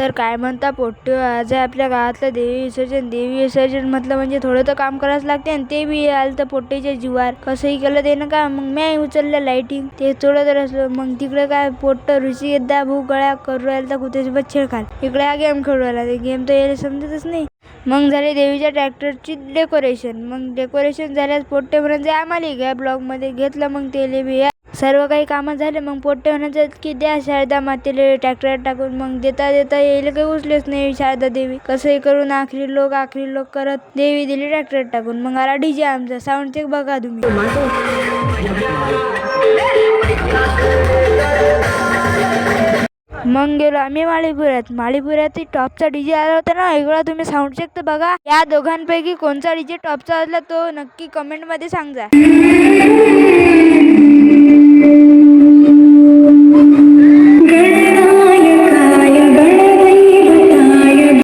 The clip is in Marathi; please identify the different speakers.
Speaker 1: तर काय म्हणता पोट्टे, आज आहे आपल्या गावातलं देवी विसर्जन. देवी विसर्जन म्हटलं म्हणजे थोडं तर काम करावंच लागते, आणि ते बी आलं तर पोट्टेच्या जीवार. कसंही केलं ते ना का, मग मी उचललं लाईटिंग ते चोळत असलो. मग तिकडे काय पोट्ट ऋषी एकदा भू गळ्या करू राहिला तर कुत्यासोबत छेडखाल. इकडे हा गेम खेळू राहिला, ते गेम तर यायला समजतच नाही. मग झाले देवीच्या ट्रॅक्टरची डेकोरेशन. मग डेकोरेशन झाल्यास पोट्टे म्हणायचे आम्हाला घ्या ब्लॉग मध्ये. घेतलं मग तेले बी सर्व काही कामं झाले. मग पोट्टे म्हणायचे की द्या शारदा मातेले ट्रॅक्टर टाकून. मग देता देता येईल काही उचलेच नाही शारदा देवी. कसंही करून आखरी लोक करत देवी दिली ट्रॅक्टर टाकून. मग आला डीजे आमचा. साऊंड चेक बघा तुम्ही. मग गेलो आम्ही माळीपुरात टॉपचा डीजे आला होता ना. इकडा तुम्ही साऊंड चेक तर बघा. या दोघांपैकी कोणचा डीजे टॉपचा असला तो नक्की कमेंट मध्ये सांगा.